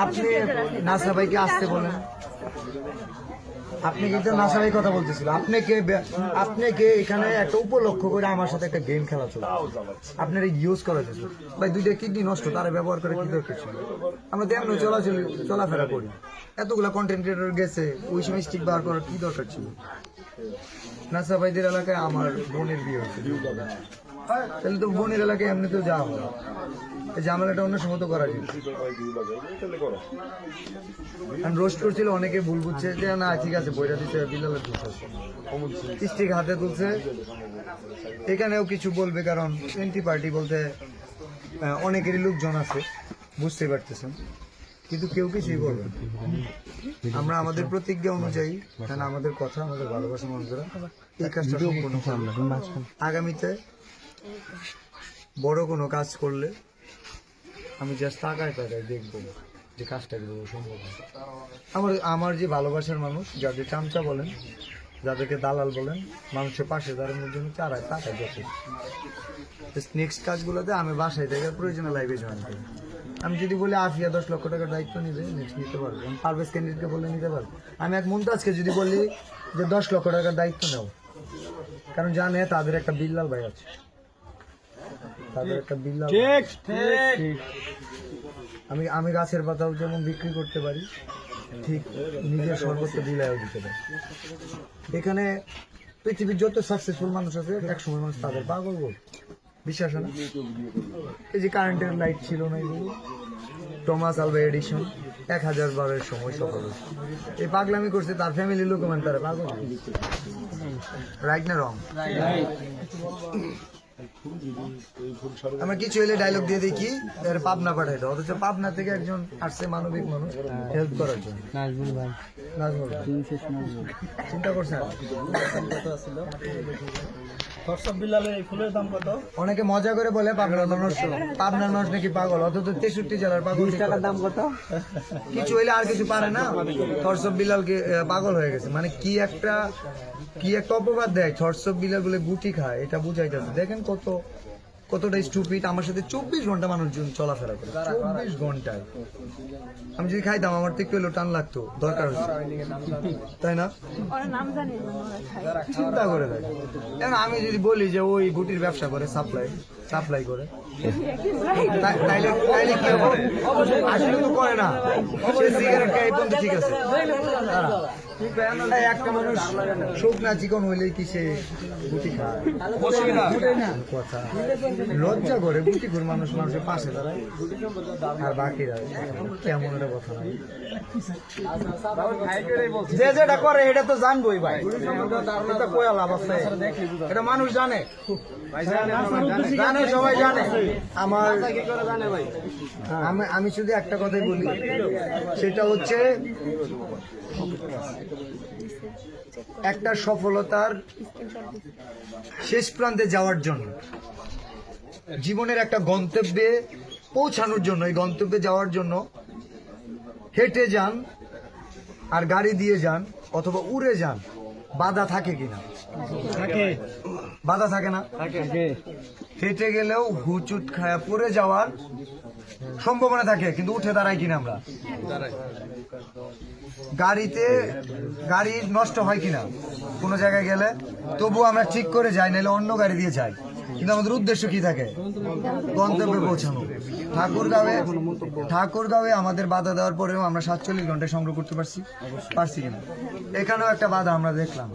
আপনি নাসা ভাইকে আসতে বলেন। আপনি কিন্তু নাসা ভাই কথা বলতেছিল, আপনাকে এখানে একটা উপলক্ষ করে আমার সাথে একটা গেম খেলা চলছে, আপনার ইউজ করা যাচ্ছে ভাই। দুইটা কিডনি নষ্ট, তারা ব্যবহার করে কি দরকার ছিল? আমরা তো এমনি চলাফেরা করি, এতগুলা কন্টেন্ট ক্রিয়েটর গেছে, ওই সময় স্টিক বার করার কি দরকার ছিল? নাসা ভাইদের এলাকায় আমার বোনের বিয়ে হচ্ছে, তাহলে তো বোনের এলাকায় এমনিতেও যাওয়া হবে, এই ঝামেলাটা অন্য সময় তো করা যায়। রোস্ট করছিল, অনেকে ভুল বুঝছে যে না ঠিক আছে বইটা দিতে বিল্লালের তুলছে, স্টিক হাতে তুলছে। এখানেও কিছু বলবে, কারণ এন্টি পার্টি বলতে অনেকেরই লোকজন আছে, বুঝতে পারতেছেন, কিন্তু কেউ কিছুই বলবে না। আমরা আমাদের প্রতিজ্ঞা অনুযায়ী, কারণ আমাদের কথা, আমাদের ভালোবাসা মানুষরা এই কাজটা সম্পূর্ণ করবে। আগামীতে বড় কোনো কাজ করলে আমি জাস্ট তাকায় দেখবো যে কাজটা করবো সম্ভব। আমার যে ভালোবাসার মানুষ, যাদের চামচা বলেন, যাদেরকে দালাল বলেন, মানুষের পাশে দাঁড়ানোর জন্য তাকায় যথেষ্ট। নেক্সট কাজগুলোতে আমি বাসায় থেকে প্রয়োজনে লাইভে জয়েন করি। আমি যদি বলি আফিয়া 10 লক্ষ টাকার দায়িত্ব নিবে, নেক্সট নিতে পারবো। আমি পারভেজ ক্যান্ডিডেটকে বলে নিতে পারবো। আমি এক মুমতাজকে যদি বলি যে 10 লক্ষ টাকার দায়িত্ব নেও, কারণ জানে তাদের একটা বিল্লাল ভাই আছে, তাদের একটা বিল্লাল। আমি গাছের পাতাও যেমন বিক্রি করতে পারি, ঠিক নিজের সর্বোচ্চ বিলায়ও দিতে পারি। এখানে পৃথিবীর যত সাকসেসফুল মানুষ আছে, একসময় মানুষ তাদের পাগল বল, বিশ্বাস হয় না? এই যে কারেন্টের লাইট ছিল না, এগুলো টমাস আলভা এডিশন 1000 বারের সময় সফল হয়েছে। এই পাগলামি করছে, তার ফ্যামিলির লোক মানে তারা পাগল। রাইট না রং? আমরা কিছু হলে ডায়লগ দিয়ে দেখি এর পাবনা পাঠাই দাও, অথচ পাবনা থেকে একজন আসছে মানবিক মানুষ হেল্প করার জন্য। নাজমুল ভাই চিন্তা করছেন অনেকে মজা করে বলে পাবনার মানুষ নাকি পাগল, অথচ 63 জেলার পাগল। টাকার দাম কত? কিছু হইলে আর কিছু পারে না, থরসব বিলালকে পাগল হয়ে গেছে। মানে কি একটা অপবাদ দেয়, থরসব বিলাল বলে গুটি খায়, এটা বুঝাইতেছে। দেখেন কতটা স্টুপিড। আমার সাথে 24 ঘন্টা মানুষজন চলাফেরা করে, 24 ঘন্টায়। আমি যদি খাইতাম আমার তো একটু হলেও টান লাগতো, দরকার হচ্ছে, তাই না? চিন্তা করে দেয়। এখন আমি যদি বলি যে ওই গুটির ব্যবসা করে, সাপ্লাই করে, তাইলে কি হবে? আসলে তো করে না, সে সিগারেট খায়, এই পর্যন্ত ঠিক আছে। একটা মানুষ শোক না চিকন হইলে কি সে গুটি খায়? কথা লজ্জা করে গুটি করে মানুষের পাশে দাঁড়ায়, আর বাকিরা কেমন একটা কথা নাই। যে যেটা করে এটা তো জানবোই ভাই, এটা কোয়া লাভ আছে, এটা মানুষ জানে, সবাই জানে। আমি শুধু একটা কথাই বলি, সেটা হচ্ছে একটা সফলতার শেষ প্রান্তে যাওয়ার জন্য, জীবনের একটা গন্তব্যে পৌঁছানোর জন্য, এই গন্তব্যে যাওয়ার জন্য হেঁটে যান আর গাড়ি দিয়ে যান অথবা উড়ে যান, বাধা থাকে কিনা? বাধা থাকে না? হেঁটে গেলেও হুচুট খায়া পড়ে যাওয়ার সম্ভাবনা থাকে, কিন্তু উঠে দাঁড়াই কিনা আমরা? গাড়ি নষ্ট হয় কিনা কোনো জায়গায় গেলে? তবু আমরা ঠিক করে যাই, নাহলে অন্য গাড়ি দিয়ে যাই, কিন্তু আমাদের উদ্দেশ্য কি থাকে? গন্তব্যে পৌঁছানো। ঠাকুরগাঁওয়ে আমাদের বাধা দেওয়ার পরেও আমরা 47 ঘন্টায় সংগ্রহ করতে পারছি কিনা? এখানেও একটা বাধা আমরা দেখলাম।